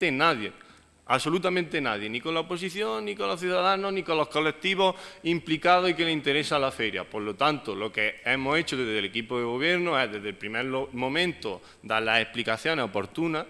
nadie, absolutamente nadie, ni con la oposición, ni con los ciudadanos, ni con los colectivos implicados y que le interesa la feria. Por lo tanto, lo que hemos hecho desde el equipo de gobierno es, desde el primer momento, dar las explicaciones oportunas.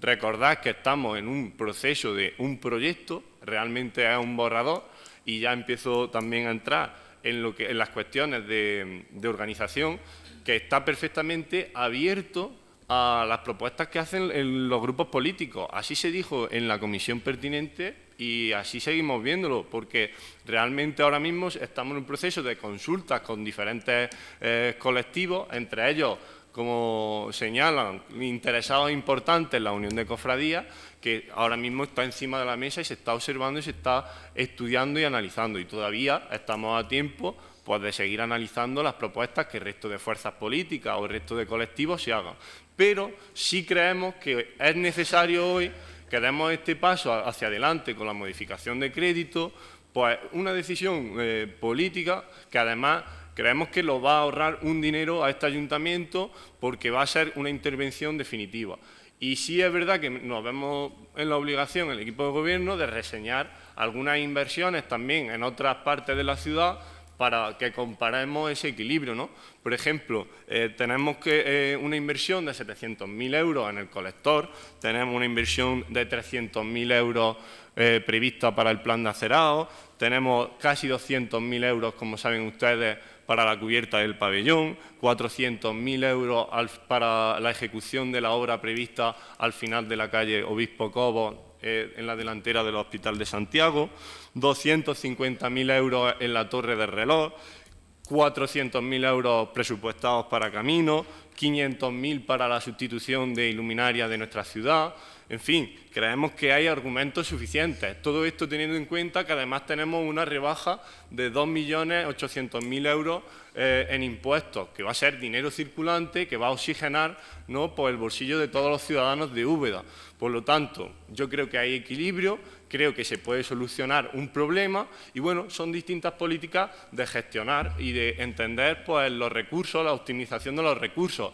Recordad que estamos en un proceso de un proyecto, realmente es un borrador, y ya empiezo también a entrar en las cuestiones de organización, que está perfectamente abierto a las propuestas que hacen los grupos políticos. Así se dijo en la comisión pertinente y así seguimos viéndolo, porque realmente ahora mismo estamos en un proceso de consultas con diferentes colectivos, entre ellos, como señalan, interesados importantes en la Unión de Cofradías, que ahora mismo está encima de la mesa y se está observando y se está estudiando y analizando. Y todavía estamos a tiempo, pues, de seguir analizando las propuestas que el resto de fuerzas políticas o el resto de colectivos se hagan. Pero sí creemos que es necesario hoy que demos este paso hacia adelante con la modificación de crédito, pues una decisión política que además creemos que lo va a ahorrar un dinero a este ayuntamiento, porque va a ser una intervención definitiva. Y sí es verdad que nos vemos en la obligación, el equipo de gobierno, de reseñar algunas inversiones también en otras partes de la ciudad para que comparemos ese equilibrio, ¿no? Por ejemplo, tenemos una inversión de 700.000 euros en el colector, tenemos una inversión de 300.000 euros prevista para el plan de acerado, tenemos casi 200.000 euros, como saben ustedes, para la cubierta del pabellón, 400.000 euros para la ejecución de la obra prevista al final de la calle Obispo Cobo, en la delantera del Hospital de Santiago, 250.000 euros en la Torre del Reloj, 400.000 euros presupuestados para caminos, 500.000 para la sustitución de iluminaria de nuestra ciudad. En fin, creemos que hay argumentos suficientes. Todo esto teniendo en cuenta que además tenemos una rebaja de 2.800.000 euros en impuestos, que va a ser dinero circulante, que va a oxigenar, ¿no?, pues el bolsillo de todos los ciudadanos de Úbeda. Por lo tanto, yo creo que hay equilibrio, creo que se puede solucionar un problema y, bueno, son distintas políticas de gestionar y de entender, pues, los recursos, la optimización de los recursos.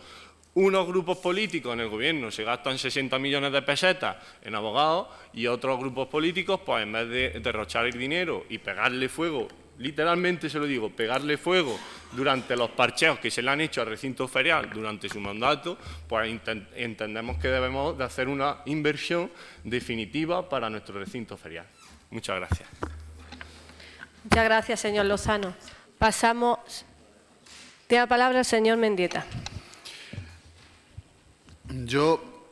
Unos grupos políticos en el gobierno se gastan 60 millones de pesetas en abogados y otros grupos políticos, pues, en vez de derrochar el dinero y pegarle fuego, literalmente se lo digo, pegarle fuego durante los parcheos que se le han hecho al recinto ferial durante su mandato, pues entendemos que debemos de hacer una inversión definitiva para nuestro recinto ferial. Muchas gracias. Muchas gracias, señor Lozano. Pasamos. Tiene la palabra el señor Mendieta. Yo,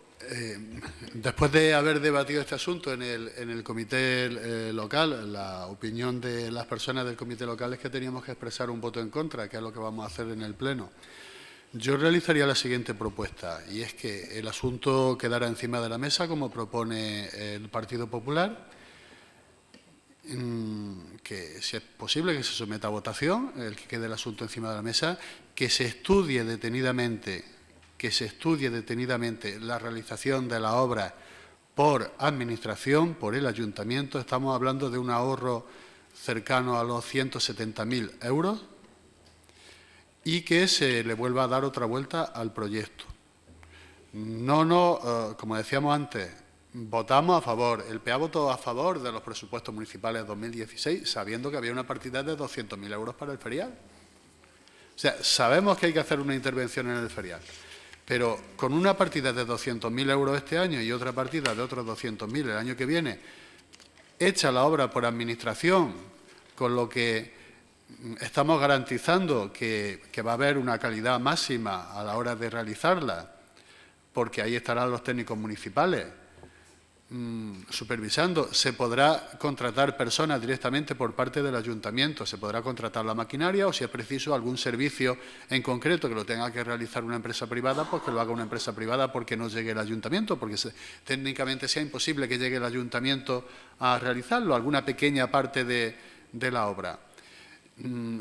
después de haber debatido este asunto en el comité local, la opinión de las personas del comité local es que teníamos que expresar un voto en contra, que es lo que vamos a hacer en el Pleno. Yo realizaría la siguiente propuesta, y es que el asunto quedara encima de la mesa, como propone el Partido Popular, que, si es posible, que se someta a votación, el que quede el asunto encima de la mesa, que se estudie detenidamente la realización de la obra por administración, por el ayuntamiento. Estamos hablando de un ahorro cercano a los 170.000 euros y que se le vuelva a dar otra vuelta al proyecto. Como decíamos antes, votamos a favor. El PA votó a favor de los presupuestos municipales de 2016, sabiendo que había una partida de 200.000 euros para el ferial. O sea, sabemos que hay que hacer una intervención en el ferial. Pero con una partida de 200.000 euros este año y otra partida de otros 200.000 el año que viene, hecha la obra por administración, con lo que estamos garantizando que va a haber una calidad máxima a la hora de realizarla, porque ahí estarán los técnicos municipales supervisando. Se podrá contratar personas directamente por parte del ayuntamiento, se podrá contratar la maquinaria o, si es preciso, algún servicio en concreto que lo tenga que realizar una empresa privada, pues que lo haga una empresa privada porque no llegue el ayuntamiento, porque técnicamente sea imposible que llegue el ayuntamiento a realizarlo, alguna pequeña parte de la obra.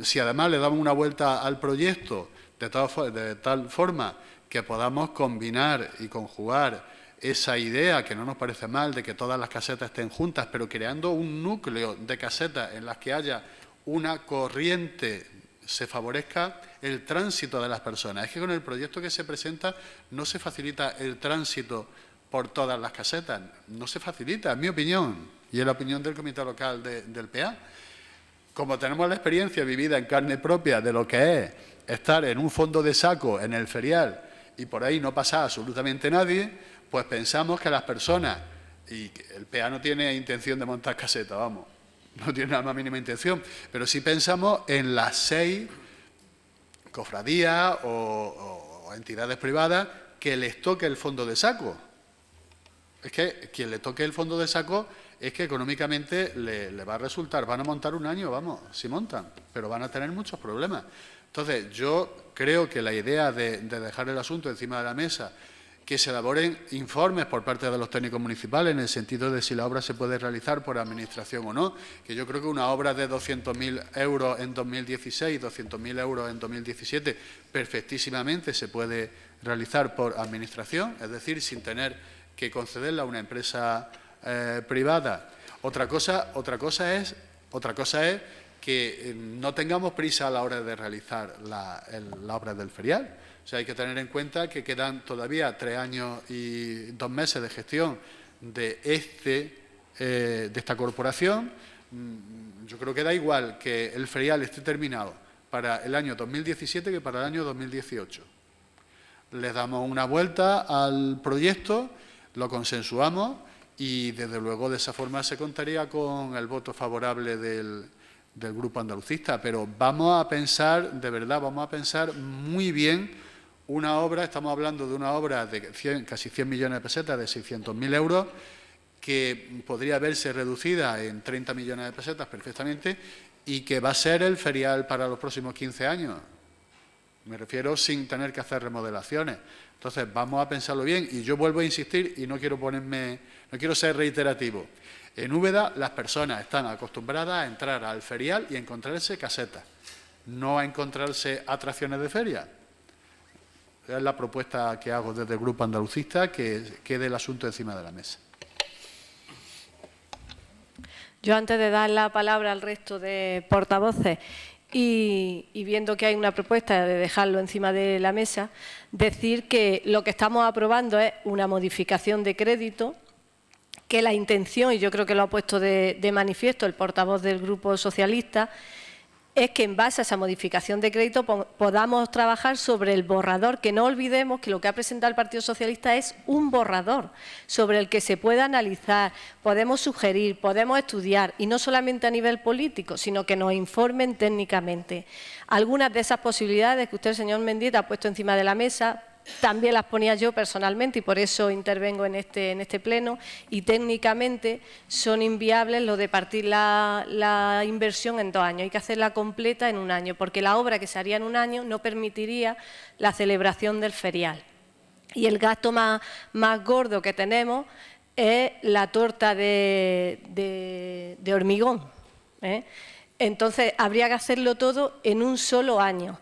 Si además le damos una vuelta al proyecto de tal forma que podamos combinar y conjugar esa idea, que no nos parece mal, de que todas las casetas estén juntas, pero creando un núcleo de casetas en las que haya una corriente, se favorezca el tránsito de las personas. Es que con el proyecto que se presenta no se facilita el tránsito por todas las casetas. No se facilita, es mi opinión, y es la opinión del comité local del PA. Como tenemos la experiencia vivida en carne propia de lo que es estar en un fondo de saco en el ferial y por ahí no pasa absolutamente nadie, pues pensamos que las personas, y el PA no tiene intención de montar casetas, vamos, no tiene la más mínima intención, pero sí pensamos en las 6 cofradías o entidades privadas que les toque el fondo de saco. Es que quien le toque el fondo de saco es que económicamente le va a resultar, van a montar un año, vamos, si montan, pero van a tener muchos problemas. Entonces, yo creo que la idea de dejar el asunto encima de la mesa, que se elaboren informes por parte de los técnicos municipales en el sentido de si la obra se puede realizar por administración o no, que yo creo que una obra de 200.000 euros en 2016, 200.000 euros en 2017, perfectísimamente se puede realizar por administración, es decir, sin tener que concederla a una empresa privada. Otra cosa es que no tengamos prisa a la hora de realizar la obra del ferial. O sea, hay que tener en cuenta que quedan todavía 3 años y 2 meses de gestión de esta corporación. Yo creo que da igual que el ferial esté terminado para el año 2017 que para el año 2018. Les damos una vuelta al proyecto, lo consensuamos y, desde luego, de esa forma se contaría con el voto favorable del Grupo Andalucista. Pero vamos a pensar, de verdad, vamos a pensar muy bien una obra, estamos hablando de una obra de casi 100 millones de pesetas, de 600.000 euros, que podría verse reducida en 30 millones de pesetas perfectamente y que va a ser el ferial para los próximos 15 años. Me refiero sin tener que hacer remodelaciones. Entonces, vamos a pensarlo bien y yo vuelvo a insistir y no quiero ser reiterativo. En Úbeda las personas están acostumbradas a entrar al ferial y a encontrarse casetas, no a encontrarse atracciones de feria. Es la propuesta que hago desde el Grupo Andalucista, que quede el asunto encima de la mesa. Yo, antes de dar la palabra al resto de portavoces y viendo que hay una propuesta de dejarlo encima de la mesa, decir que lo que estamos aprobando es una modificación de crédito, que la intención, y yo creo que lo ha puesto de manifiesto el portavoz del Grupo Socialista, es que en base a esa modificación de crédito podamos trabajar sobre el borrador, que no olvidemos que lo que ha presentado el Partido Socialista es un borrador sobre el que se puede analizar, podemos sugerir, podemos estudiar, y no solamente a nivel político, sino que nos informen técnicamente. Algunas de esas posibilidades que usted, señor Mendieta, ha puesto encima de la mesa, también las ponía yo personalmente y por eso intervengo en este pleno, y técnicamente son inviables lo de partir la inversión en 2 años. Hay que hacerla completa en 1 año, porque la obra que se haría en 1 año no permitiría la celebración del ferial. Y el gasto más gordo que tenemos es la torta de hormigón, ¿eh? Entonces, habría que hacerlo todo en un solo año.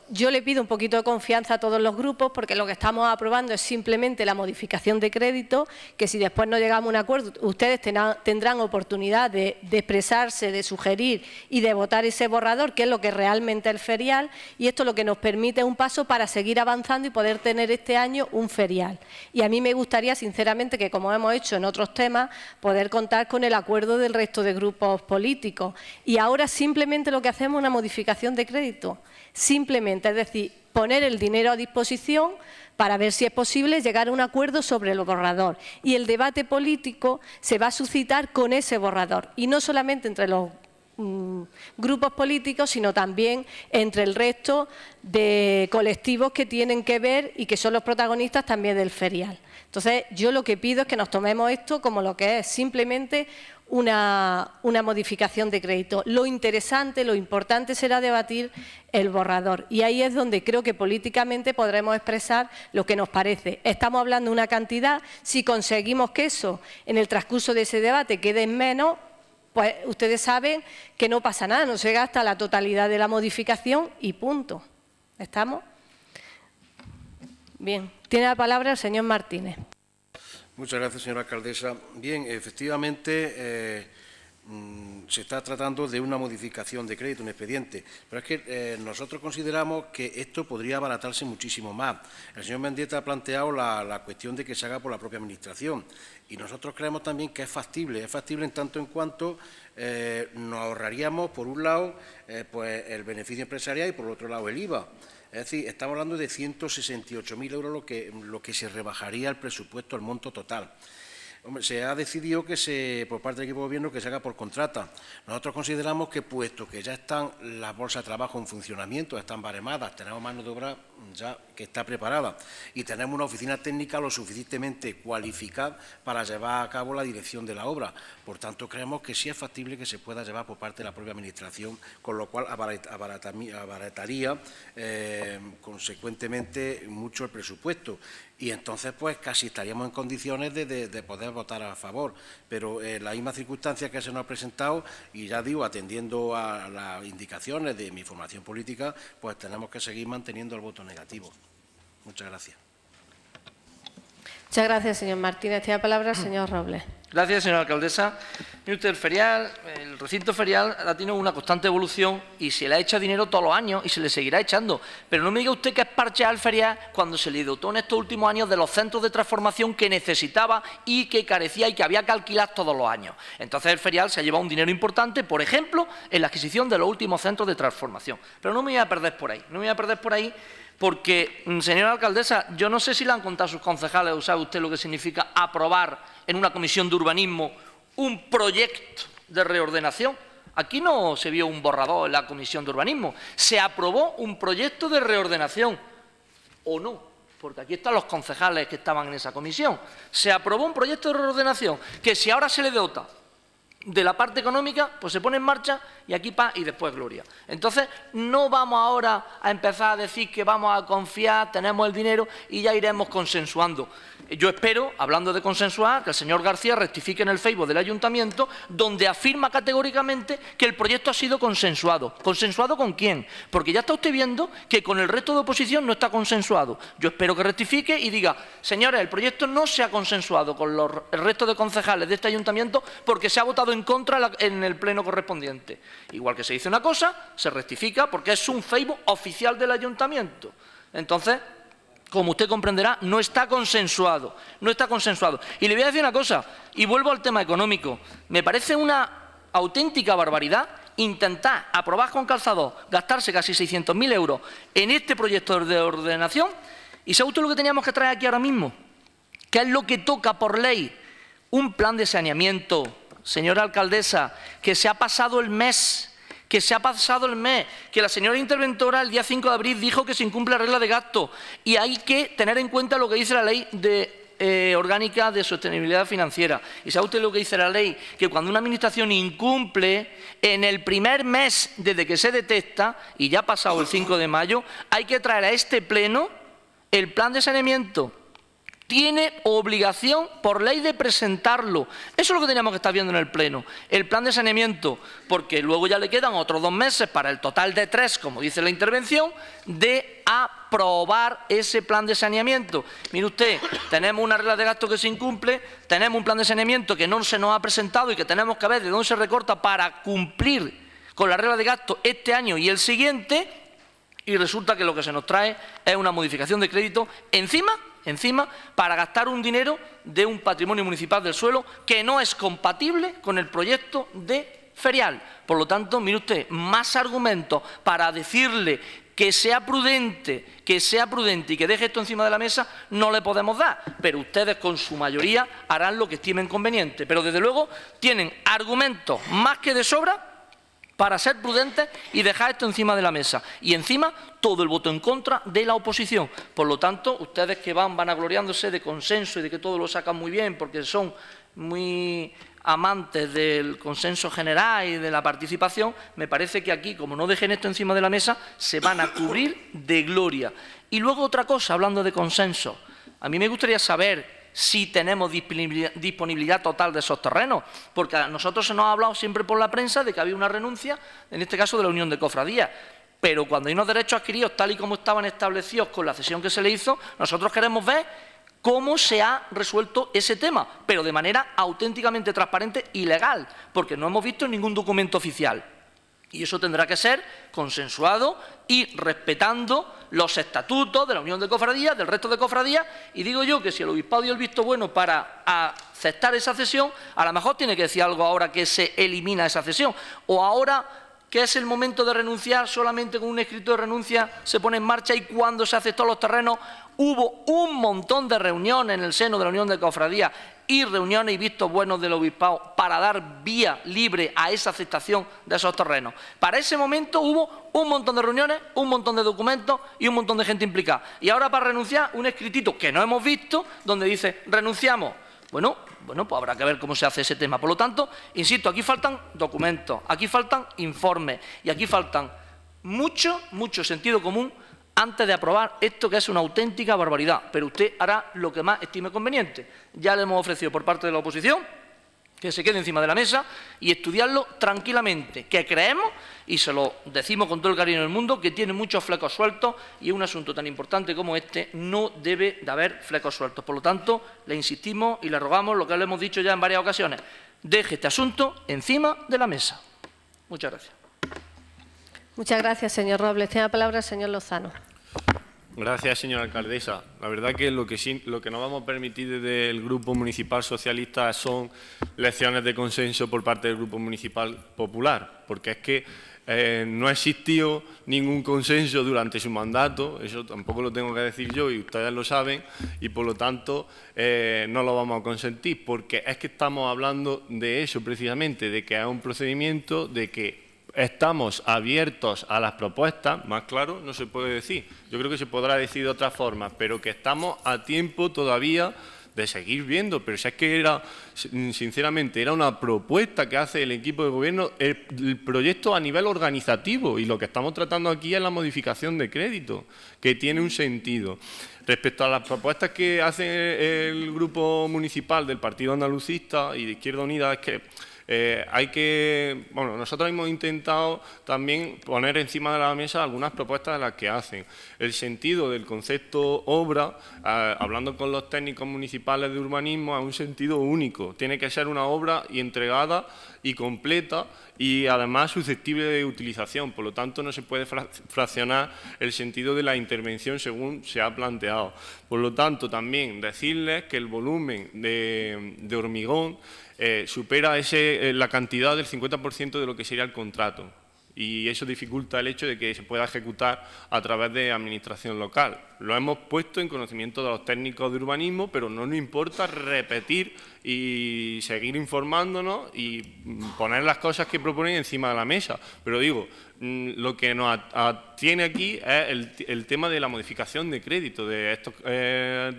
Yo le pido un poquito de confianza a todos los grupos, porque lo que estamos aprobando es simplemente la modificación de crédito, que si después no llegamos a un acuerdo, ustedes tendrán oportunidad de expresarse, de sugerir y de votar ese borrador, que es lo que realmente es el ferial, y esto lo que nos permite es un paso para seguir avanzando y poder tener este año un ferial. Y a mí me gustaría, sinceramente, que, como hemos hecho en otros temas, poder contar con el acuerdo del resto de grupos políticos. Y ahora simplemente lo que hacemos es una modificación de crédito. Simplemente, es decir, poner el dinero a disposición para ver si es posible llegar a un acuerdo sobre el borrador. Y el debate político se va a suscitar con ese borrador. Y no solamente entre los grupos políticos, sino también entre el resto de colectivos que tienen que ver y que son los protagonistas también del ferial. Entonces, yo lo que pido es que nos tomemos esto como lo que es simplemente una modificación de crédito. Lo interesante, lo importante será debatir el borrador, y ahí es donde creo que políticamente podremos expresar lo que nos parece. Estamos hablando de una cantidad, si conseguimos que eso en el transcurso de ese debate quede en menos, pues ustedes saben que no pasa nada, no se gasta la totalidad de la modificación y punto. ¿Estamos? Bien, tiene la palabra el señor Martínez. Muchas gracias, señora alcaldesa. Bien, efectivamente, se está tratando de una modificación de crédito, un expediente, pero es que nosotros consideramos que esto podría abaratarse muchísimo más. El señor Mendieta ha planteado la cuestión de que se haga por la propia Administración y nosotros creemos también que es factible en tanto en cuanto nos ahorraríamos, por un lado, pues el beneficio empresarial y por otro lado el IVA. Es decir, estamos hablando de 168.000 euros lo que se rebajaría el presupuesto, el monto total. Hombre, se ha decidido por parte del equipo de gobierno que se haga por contrata. Nosotros consideramos que, puesto que ya están las bolsas de trabajo en funcionamiento, están baremadas, tenemos mano de obra ya que está preparada y tenemos una oficina técnica lo suficientemente cualificada para llevar a cabo la dirección de la obra. Por tanto, creemos que sí es factible que se pueda llevar por parte de la propia Administración, con lo cual abarataría consecuentemente mucho el presupuesto. Y entonces, pues, casi estaríamos en condiciones de poder votar a favor. Pero las mismas circunstancias que se nos ha presentado, y ya digo, atendiendo a las indicaciones de mi formación política, pues tenemos que seguir manteniendo el voto negativo. Muchas gracias. Muchas gracias, señor Martínez. Tiene la palabra el señor Robles. Gracias, señora alcaldesa. Mire usted, el recinto ferial ha tenido una constante evolución y se le ha echado dinero todos los años y se le seguirá echando. Pero no me diga usted que es parchear el ferial cuando se le dotó en estos últimos años de los centros de transformación que necesitaba y que carecía y que había que alquilar todos los años. Entonces el ferial se ha llevado un dinero importante, por ejemplo, en la adquisición de los últimos centros de transformación. Pero no me voy a perder por ahí. Porque, señora alcaldesa, yo no sé si le han contado a sus concejales o sabe usted lo que significa aprobar en una comisión de urbanismo un proyecto de reordenación. Aquí no se vio un borrador en la comisión de urbanismo, se aprobó un proyecto de reordenación, o no, porque aquí están los concejales que estaban en esa comisión. Se aprobó un proyecto de reordenación que si ahora se le dota de la parte económica, pues se pone en marcha y aquí paz y después gloria. Entonces, no vamos ahora a empezar a decir que vamos a confiar, tenemos el dinero y ya iremos consensuando. Yo espero, hablando de consensuar, que el señor García rectifique en el Facebook del Ayuntamiento, donde afirma categóricamente que el proyecto ha sido consensuado. ¿Consensuado con quién? Porque ya está usted viendo que con el resto de oposición no está consensuado. Yo espero que rectifique y diga, señores, el proyecto no se ha consensuado con el resto de concejales de este Ayuntamiento porque se ha votado en contra en el pleno correspondiente. Igual que se dice una cosa, se rectifica porque es un Facebook oficial del Ayuntamiento. Entonces, como usted comprenderá, no está consensuado. Y le voy a decir una cosa, y vuelvo al tema económico. Me parece una auténtica barbaridad intentar aprobar con calzador, gastarse casi 600.000 euros en este proyecto de ordenación. ¿Y sabe usted lo que teníamos que traer aquí ahora mismo? ¿Qué es lo que toca por ley? Un plan de saneamiento, señora alcaldesa, que se ha pasado el mes, que la señora interventora el día 5 de abril dijo que se incumple la regla de gasto y hay que tener en cuenta lo que dice la ley orgánica de sostenibilidad financiera. ¿Y sabe usted lo que dice la ley? Que cuando una administración incumple, en el primer mes desde que se detecta, y ya ha pasado el 5 de mayo, hay que traer a este pleno el plan de saneamiento. Tiene obligación por ley de presentarlo. Eso es lo que teníamos que estar viendo en el Pleno. El plan de saneamiento, porque luego ya le quedan otros 2 meses para el total de 3, como dice la intervención, de aprobar ese plan de saneamiento. Mire usted, tenemos una regla de gasto que se incumple, tenemos un plan de saneamiento que no se nos ha presentado y que tenemos que ver de dónde se recorta para cumplir con la regla de gasto este año y el siguiente, y resulta que lo que se nos trae es una modificación de crédito encima para gastar un dinero de un patrimonio municipal del suelo que no es compatible con el proyecto de ferial. Por lo tanto, mire usted, más argumentos para decirle que sea prudente y que deje esto encima de la mesa no le podemos dar, pero ustedes con su mayoría harán lo que estimen conveniente. Pero desde luego tienen argumentos más que de sobra para ser prudentes y dejar esto encima de la mesa. Y encima todo el voto en contra de la oposición. Por lo tanto, ustedes que van vanagloriándose de consenso y de que todo lo sacan muy bien porque son muy amantes del consenso general y de la participación, me parece que aquí, como no dejen esto encima de la mesa, se van a cubrir de gloria. Y luego otra cosa, hablando de consenso, a mí me gustaría saber si tenemos disponibilidad total de esos terrenos, porque a nosotros se nos ha hablado siempre por la prensa de que había una renuncia, en este caso de la Unión de Cofradías, pero cuando hay unos derechos adquiridos tal y como estaban establecidos con la cesión que se le hizo, nosotros queremos ver cómo se ha resuelto ese tema, pero de manera auténticamente transparente y legal, porque no hemos visto ningún documento oficial. Y eso tendrá que ser consensuado y respetando los estatutos de la Unión de Cofradías, del resto de cofradías, y digo yo que si el obispado dio el visto bueno para aceptar esa cesión, a lo mejor tiene que decir algo ahora que se elimina esa cesión, o ahora que es el momento de renunciar, solamente con un escrito de renuncia se pone en marcha, y cuando se aceptó los terrenos hubo un montón de reuniones en el seno de la Unión de Cofradías y reuniones y vistos buenos del obispado para dar vía libre a esa aceptación de esos terrenos. Para ese momento hubo un montón de reuniones, un montón de documentos y un montón de gente implicada. Y ahora para renunciar, un escritito que no hemos visto, donde dice, renunciamos. Bueno, pues habrá que ver cómo se hace ese tema. Por lo tanto, insisto, aquí faltan documentos, aquí faltan informes y aquí faltan mucho sentido común antes de aprobar esto, que es una auténtica barbaridad. Pero usted hará lo que más estime conveniente. Ya le hemos ofrecido por parte de la oposición que se quede encima de la mesa y estudiarlo tranquilamente, que creemos, y se lo decimos con todo el cariño del mundo, que tiene muchos flecos sueltos y un asunto tan importante como este no debe de haber flecos sueltos. Por lo tanto, le insistimos y le rogamos lo que le hemos dicho ya en varias ocasiones, deje este asunto encima de la mesa. Muchas gracias. Muchas gracias, señor Robles. Tiene la palabra el señor Lozano. Gracias, señora alcaldesa. La verdad que lo que no vamos a permitir desde el Grupo Municipal Socialista son lecciones de consenso por parte del Grupo Municipal Popular, porque es que no existió ningún consenso durante su mandato, eso tampoco lo tengo que decir yo y ustedes lo saben, y por lo tanto no lo vamos a consentir, porque es que estamos hablando de eso precisamente, de que es un procedimiento, de que estamos abiertos a las propuestas, más claro no se puede decir. Yo creo que se podrá decir de otra forma, pero que estamos a tiempo todavía de seguir viendo. Pero si es que sinceramente, era una propuesta que hace el equipo de gobierno, el proyecto a nivel organizativo, y lo que estamos tratando aquí es la modificación de crédito, que tiene un sentido. Respecto a las propuestas que hace el grupo municipal del Partido Andalucista y de Izquierda Unida, es que nosotros hemos intentado también poner encima de la mesa algunas propuestas de las que hacen. El sentido del concepto obra, hablando con los técnicos municipales de urbanismo, es un sentido único. Tiene que ser una obra y entregada y completa y además susceptible de utilización. Por lo tanto, no se puede fraccionar el sentido de la intervención según se ha planteado. Por lo tanto, también decirles que el volumen de hormigón supera la cantidad del 50% de lo que sería el contrato, y eso dificulta el hecho de que se pueda ejecutar a través de administración local. Lo hemos puesto en conocimiento de los técnicos de urbanismo, pero no nos importa repetir y seguir informándonos y poner las cosas que proponen encima de la mesa. Pero digo, lo que nos atiene aquí es el tema de la modificación de crédito, de estos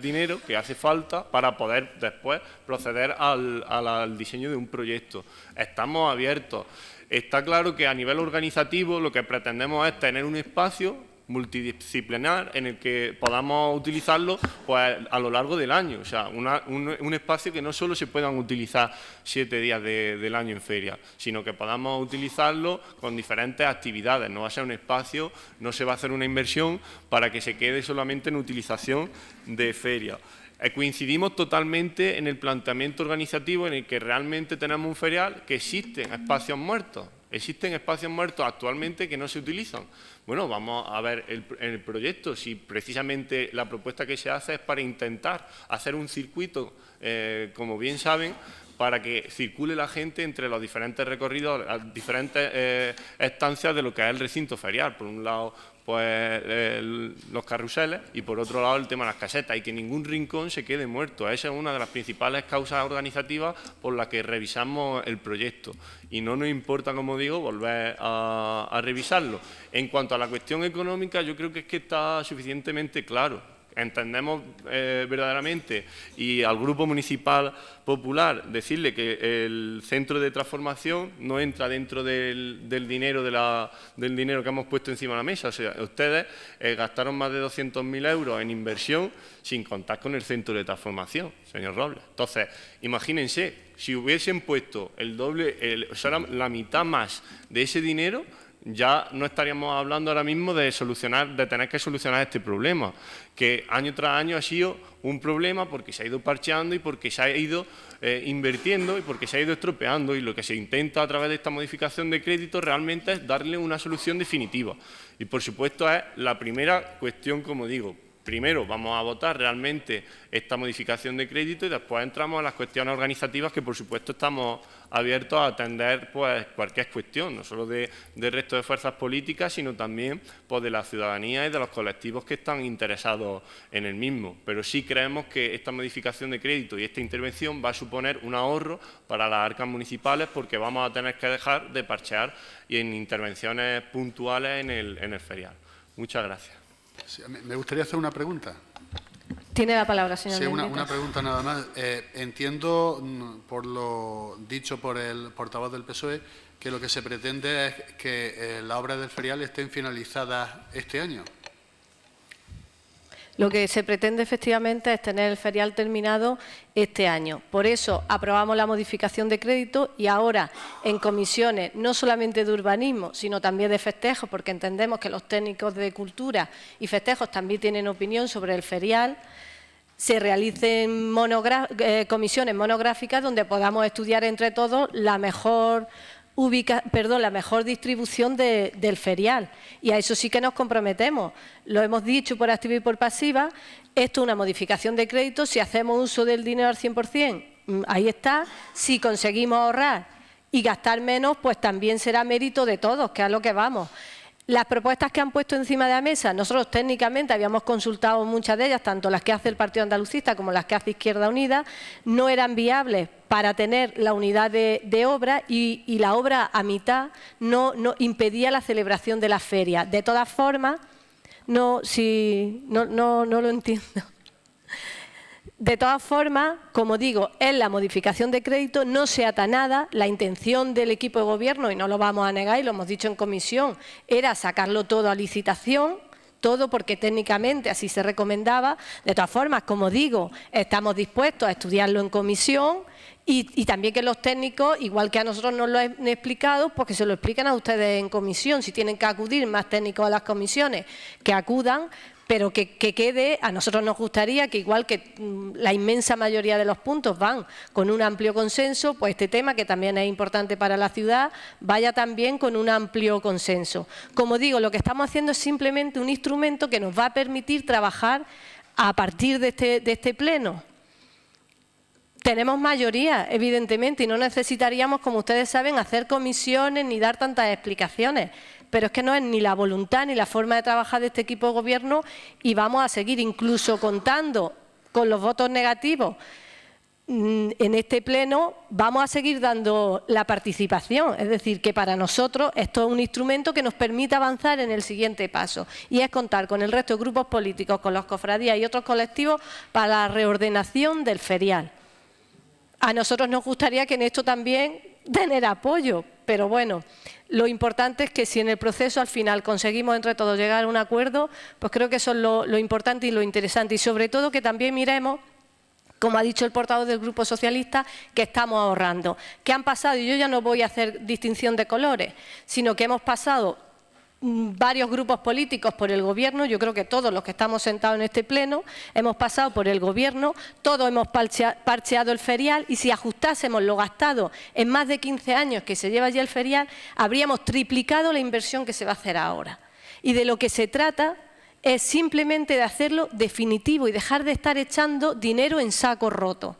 dineros que hace falta para poder después proceder al diseño de un proyecto. Estamos abiertos. Está claro que a nivel organizativo lo que pretendemos es tener un espacio multidisciplinar en el que podamos utilizarlo pues, a lo largo del año. O sea, un espacio que no solo se puedan utilizar 7 días del año en feria, sino que podamos utilizarlo con diferentes actividades. No va a ser un espacio, no se va a hacer una inversión para que se quede solamente en utilización de feria. Coincidimos totalmente en el planteamiento organizativo en el que realmente tenemos un ferial que existen espacios muertos. Existen espacios muertos actualmente que no se utilizan. Bueno, vamos a ver el proyecto, si precisamente la propuesta que se hace es para intentar hacer un circuito, como bien saben, para que circule la gente entre los diferentes recorridos, las diferentes estancias de lo que es el recinto ferial. Por un lado, pues los carruseles y por otro lado el tema de las casetas, y que ningún rincón se quede muerto. Esa es una de las principales causas organizativas por las que revisamos el proyecto y no nos importa, como digo, volver a revisarlo. En cuanto a la cuestión económica, yo creo que es que está suficientemente claro. Entendemos verdaderamente, y al Grupo Municipal Popular decirle que el centro de transformación no entra dentro del dinero del dinero que hemos puesto encima de la mesa. O sea, ustedes gastaron más de 200.000 euros en inversión sin contar con el centro de transformación, señor Robles. Entonces, imagínense, si hubiesen puesto el doble, o sea, la mitad más de ese dinero, ya no estaríamos hablando ahora mismo de tener que solucionar este problema, que año tras año ha sido un problema porque se ha ido parcheando y porque se ha ido invirtiendo y porque se ha ido estropeando, y lo que se intenta a través de esta modificación de crédito realmente es darle una solución definitiva. Y por supuesto es la primera cuestión, como digo. Primero vamos a votar realmente esta modificación de crédito y después entramos a las cuestiones organizativas, que por supuesto estamos abiertos a atender pues cualquier cuestión, no solo del resto de fuerzas políticas, sino también pues, de la ciudadanía y de los colectivos que están interesados en el mismo. Pero sí creemos que esta modificación de crédito y esta intervención va a suponer un ahorro para las arcas municipales, porque vamos a tener que dejar de parchear y en intervenciones puntuales en el ferial. Muchas gracias. Sí, me gustaría hacer una pregunta. Tiene la palabra, señor Mendieta. Sí, una pregunta nada más. Entiendo, por lo dicho por el portavoz del PSOE, que lo que se pretende es que las obras del ferial estén finalizadas este año. Lo que se pretende efectivamente es tener el ferial terminado este año. Por eso aprobamos la modificación de crédito y ahora en comisiones, no solamente de urbanismo, sino también de festejos, porque entendemos que los técnicos de cultura y festejos también tienen opinión sobre el ferial, se realicen comisiones monográficas donde podamos estudiar entre todos la mejor distribución del ferial, y a eso sí que nos comprometemos. Lo hemos dicho por activa y por pasiva, esto es una modificación de crédito, si hacemos uso del dinero al 100%, ahí está. Si conseguimos ahorrar y gastar menos, pues también será mérito de todos, que es a lo que vamos. Las propuestas que han puesto encima de la mesa, nosotros técnicamente habíamos consultado muchas de ellas, tanto las que hace el Partido Andalucista como las que hace Izquierda Unida, no eran viables para tener la unidad de obra, y la obra a mitad no impedía la celebración de la feria. De todas formas, no lo entiendo. De todas formas, como digo, en la modificación de crédito no se ata nada. La intención del equipo de gobierno, y no lo vamos a negar y lo hemos dicho en comisión, era sacarlo todo a licitación, todo porque técnicamente así se recomendaba. De todas formas, como digo, estamos dispuestos a estudiarlo en comisión y también que los técnicos, igual que a nosotros nos lo han explicado, pues que se lo expliquen a ustedes en comisión. Si tienen que acudir más técnicos a las comisiones, que acudan, pero que quede, a nosotros nos gustaría que, igual que la inmensa mayoría de los puntos van con un amplio consenso, pues este tema, que también es importante para la ciudad, vaya también con un amplio consenso. Como digo, lo que estamos haciendo es simplemente un instrumento que nos va a permitir trabajar a partir de este pleno. Tenemos mayoría, evidentemente, y no necesitaríamos, como ustedes saben, hacer comisiones ni dar tantas explicaciones. Pero es que no es ni la voluntad ni la forma de trabajar de este equipo de gobierno, y vamos a seguir incluso contando con los votos negativos en este pleno, vamos a seguir dando la participación. Es decir, que para nosotros esto es un instrumento que nos permite avanzar en el siguiente paso, y es contar con el resto de grupos políticos, con las cofradías y otros colectivos para la reordenación del ferial. A nosotros nos gustaría que en esto también tener apoyo, pero bueno, lo importante es que si en el proceso al final conseguimos entre todos llegar a un acuerdo, pues creo que eso es lo importante y lo interesante, y sobre todo que también miremos, como ha dicho el portavoz del Grupo Socialista, que estamos ahorrando. ¿Qué han pasado? Y yo ya no voy a hacer distinción de colores, sino que hemos pasado varios grupos políticos por el Gobierno. Yo creo que todos los que estamos sentados en este pleno hemos pasado por el Gobierno, todos hemos parcheado el ferial, y si ajustásemos lo gastado en más de 15 años que se lleva ya el ferial, habríamos triplicado la inversión que se va a hacer ahora. Y de lo que se trata es simplemente de hacerlo definitivo y dejar de estar echando dinero en saco roto.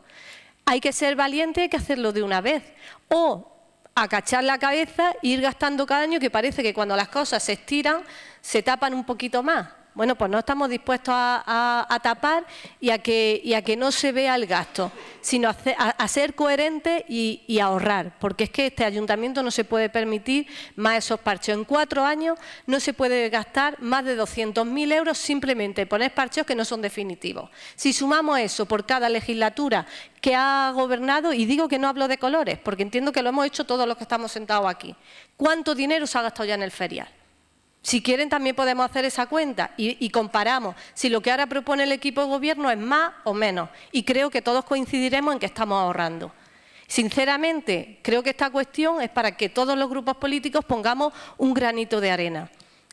Hay que ser valiente, hay que hacerlo de una vez, o acachar la cabeza e ir gastando cada año, que parece que cuando las cosas se estiran se tapan un poquito más. Bueno, pues no estamos dispuestos a tapar y a que no se vea el gasto, sino a ser coherentes y a ahorrar, porque es que este ayuntamiento no se puede permitir más esos parcheos. En 4 años no se puede gastar más de 200.000 euros simplemente poner parcheos que no son definitivos. Si sumamos eso por cada legislatura que ha gobernado, y digo que no hablo de colores, porque entiendo que lo hemos hecho todos los que estamos sentados aquí, ¿cuánto dinero se ha gastado ya en el ferial? Si quieren también podemos hacer esa cuenta y comparamos si lo que ahora propone el equipo de gobierno es más o menos, y creo que todos coincidiremos en que estamos ahorrando. Sinceramente, creo que esta cuestión es para que todos los grupos políticos pongamos un granito de arena.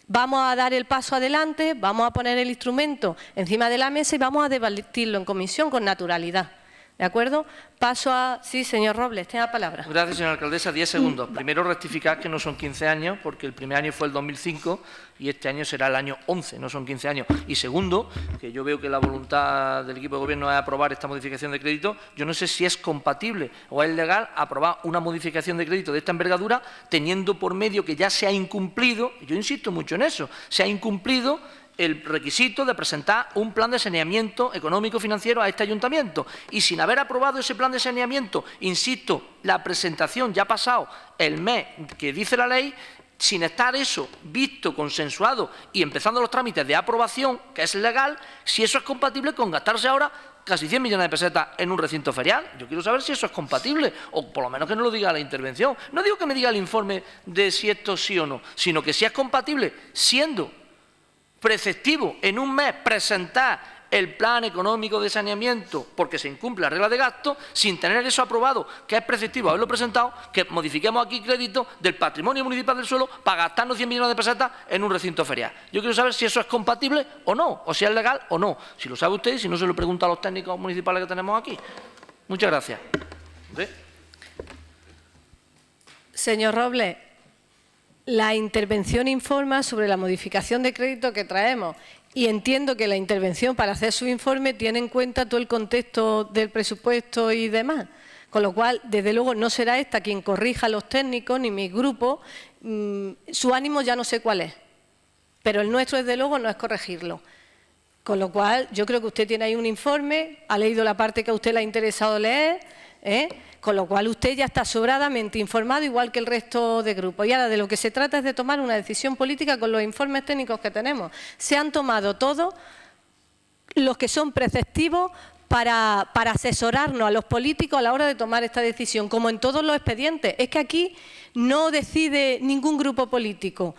Vamos a dar el paso adelante, vamos a poner el instrumento encima de la mesa y vamos a debatirlo en comisión con naturalidad. ¿De acuerdo? Paso a... Sí, señor Robles, tiene la palabra. Gracias, señora alcaldesa. 10 segundos. Primero, rectificar que no son 15 años, porque el primer año fue el 2005 y este año será el año 11, no son 15 años. Y segundo, que yo veo que la voluntad del equipo de gobierno es aprobar esta modificación de crédito. Yo no sé si es compatible o es legal aprobar una modificación de crédito de esta envergadura teniendo por medio que ya se ha incumplido, y yo insisto mucho en eso, se ha incumplido el requisito de presentar un plan de saneamiento económico-financiero a este ayuntamiento. Y sin haber aprobado ese plan de saneamiento, insisto, la presentación ya ha pasado el mes que dice la ley, sin estar eso visto, consensuado y empezando los trámites de aprobación, que es legal, si eso es compatible con gastarse ahora casi 100 millones de pesetas en un recinto ferial. Yo quiero saber si eso es compatible, o por lo menos que no lo diga la intervención. No digo que me diga el informe de si esto sí o no, sino que si es compatible, siendo preceptivo en un mes presentar el plan económico de saneamiento porque se incumple la regla de gasto, sin tener eso aprobado, que es preceptivo haberlo presentado, que modifiquemos aquí crédito del patrimonio municipal del suelo para gastarnos 100 millones de pesetas en un recinto ferial. Yo quiero saber si eso es compatible o no, o si es legal o no. Si lo sabe usted, si no se lo pregunta a los técnicos municipales que tenemos aquí. Muchas gracias. ¿Sí? Señor Robles, la intervención informa sobre la modificación de crédito que traemos y entiendo que la intervención para hacer su informe tiene en cuenta todo el contexto del presupuesto y demás. Con lo cual, desde luego, no será esta quien corrija a los técnicos ni mi grupo. Su ánimo ya no sé cuál es, pero el nuestro, desde luego, no es corregirlo. Con lo cual, yo creo que usted tiene ahí un informe, ha leído la parte que a usted le ha interesado leer, con lo cual usted ya está sobradamente informado, igual que el resto de grupos. Y ahora de lo que se trata es de tomar una decisión política con los informes técnicos que tenemos. Se han tomado todos los que son preceptivos para asesorarnos a los políticos a la hora de tomar esta decisión, como en todos los expedientes. Es que aquí no decide ningún grupo político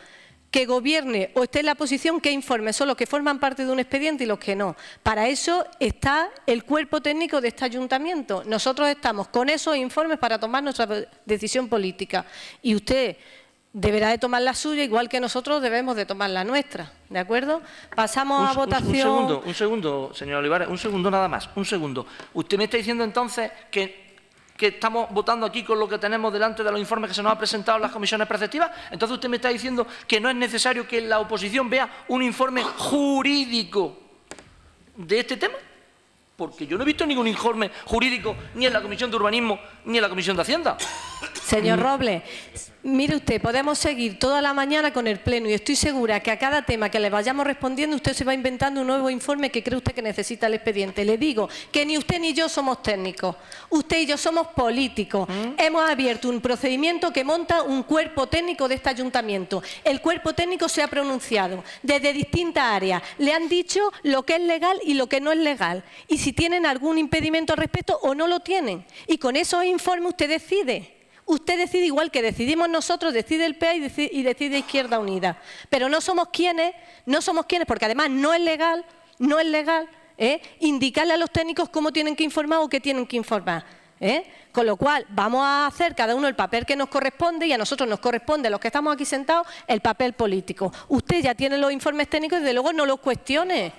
que gobierne o esté en la posición que informe, son los que forman parte de un expediente y los que no. Para eso está el cuerpo técnico de este ayuntamiento. Nosotros estamos con esos informes para tomar nuestra decisión política y usted deberá de tomar la suya igual que nosotros debemos de tomar la nuestra. ¿De acuerdo? Pasamos a votación. Un segundo, señor Olivares, un segundo nada más, un segundo. Usted me está diciendo entonces que estamos votando aquí con lo que tenemos delante de los informes que se nos han presentado en las comisiones preceptivas. Entonces usted me está diciendo que no es necesario que la oposición vea un informe jurídico de este tema. Porque yo no he visto ningún informe jurídico ni en la Comisión de Urbanismo ni en la Comisión de Hacienda. Señor Robles, mire usted, podemos seguir toda la mañana con el Pleno y estoy segura que a cada tema que le vayamos respondiendo usted se va inventando un nuevo informe que cree usted que necesita el expediente. Le digo que ni usted ni yo somos técnicos, usted y yo somos políticos. Hemos abierto un procedimiento que monta un cuerpo técnico de este ayuntamiento. El cuerpo técnico se ha pronunciado desde distintas áreas. Le han dicho lo que es legal y lo que no es legal. Y si tienen algún impedimento al respecto o no lo tienen. Y con esos informes usted decide. Usted decide igual que decidimos nosotros, decide el PA y decide Izquierda Unida. Pero no somos quienes, porque además no es legal, indicarle a los técnicos cómo tienen que informar o qué tienen que informar. Con lo cual, vamos a hacer cada uno el papel que nos corresponde y a nosotros nos corresponde, a los que estamos aquí sentados, el papel político. Usted ya tiene los informes técnicos y desde luego no los cuestione.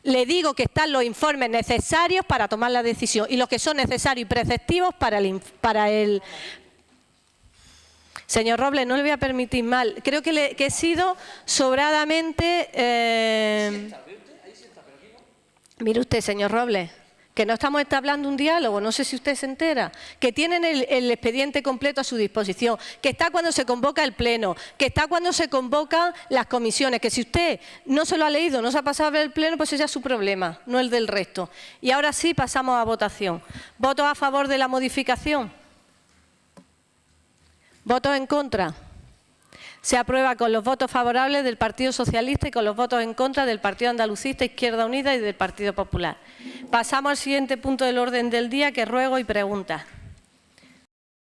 Le digo que están los informes necesarios para tomar la decisión y los que son necesarios y preceptivos para el... Señor Robles, no le voy a permitir mal. Creo que he sido sobradamente... Mire usted, señor Robles, que no estamos entablando un diálogo, no sé si usted se entera, que tienen el expediente completo a su disposición, que está cuando se convoca el Pleno, que está cuando se convocan las comisiones, que si usted no se lo ha leído, no se ha pasado a ver el Pleno, pues ese es su problema, no el del resto. Y ahora sí pasamos a votación. ¿Votos a favor de la modificación? ¿Votos en contra? Se aprueba con los votos favorables del Partido Socialista y con los votos en contra del Partido Andalucista, Izquierda Unida y del Partido Popular. Pasamos al siguiente punto del orden del día, que es ruego y preguntas.